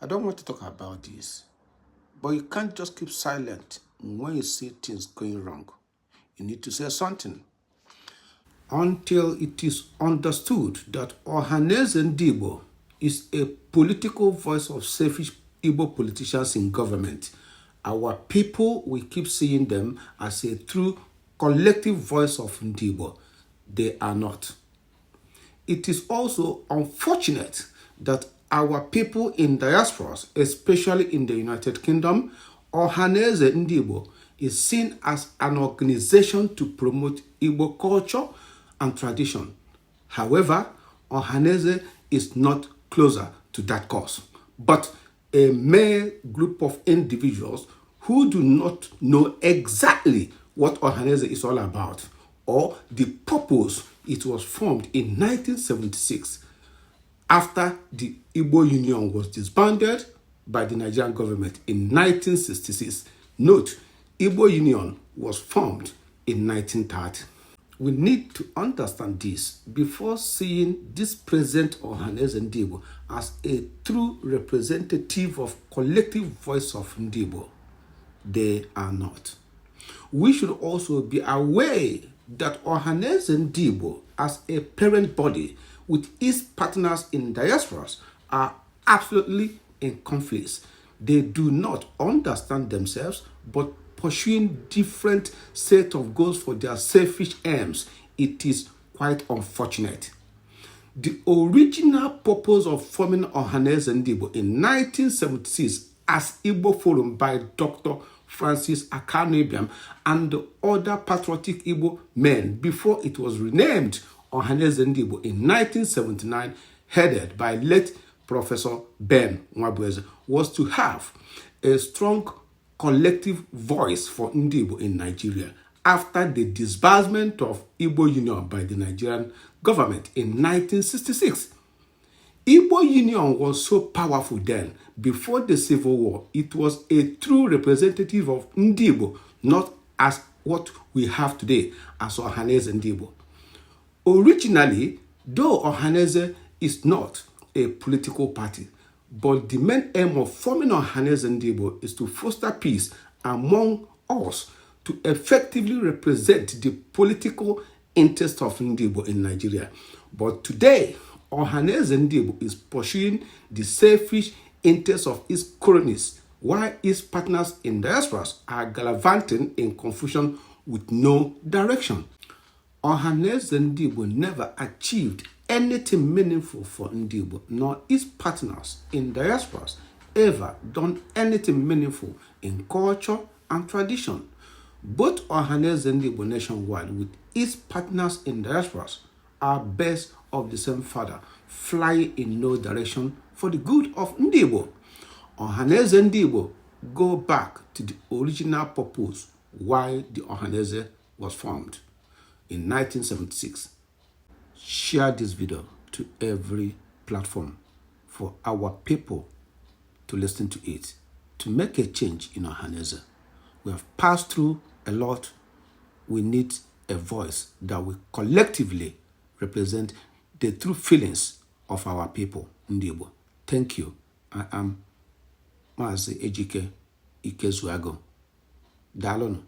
I don't want to talk about this, but you can't just keep silent when you see things going wrong. You need to say something. Until it is understood that Ohanaeze Ndigbo is a political voice of selfish Igbo politicians in government, our people will keep seeing them as a true collective voice of Ndigbo. They are not. It is also unfortunate that our people in diasporas, especially in the United Kingdom, Ohanaeze Ndigbo is seen as an organization to promote Igbo culture and tradition. However, Ohanaeze is not closer to that cause, but a mere group of individuals who do not know exactly what Ohanaeze is all about or the purpose it was formed in 1976 after the Igbo Union was disbanded by the Nigerian government in 1966. Note, Igbo Union was formed in 1930. We need to understand this before seeing this present Ohanaeze Ndigbo as a true representative of collective voice of Ndigbo. They are not. We should also be aware that Ohanaeze Ndigbo as a parent body with its partners in diasporas are absolutely in conflict. They do not understand themselves but pursuing different set of goals for their selfish aims. It is quite unfortunate. The original purpose of forming Ohanaeze Ndigbo in 1976 as Igbo Forum by Dr. Francis Akanuebiam and the other patriotic Igbo men before it was renamed Ohanaeze Ndigbo in 1979, headed by late Professor Ben Nwabueze, was to have a strong collective voice for Ndigbo in Nigeria after the disbursement of Igbo Union by the Nigerian government in 1966. Igbo Union was so powerful then. Before the Civil War, it was a true representative of Ndigbo, not as what we have today as Ohanaeze Ndigbo. Originally, though Ohanaeze is not a political party, but the main aim of forming Ohanaeze Ndigbo is to foster peace among us to effectively represent the political interest of Ndigbo in Nigeria. But today, Ohanaeze Ndigbo is pursuing the selfish interests of its cronies, while its partners in diasporas are gallivanting in confusion with no direction. Ohanaeze Ndigbo never achieved anything meaningful for Ndigbo, nor its partners in diasporas ever done anything meaningful in culture and tradition. Both Ohanaeze Ndigbo nationwide with its partners in diasporas are birds of the same father, flying in no direction for the good of Ndigbo. Ohanaeze Ndigbo go back to the original purpose why the Ohanaeze was formed in 1976. Share this video to every platform for our people to listen to it, to make a change in Ohanaeze. We have passed through a lot. We need a voice that will collectively represent the true feelings of our people, Ndigbo. Thank you. I am Maazị Ejike Ikezuago. Daalụnụ.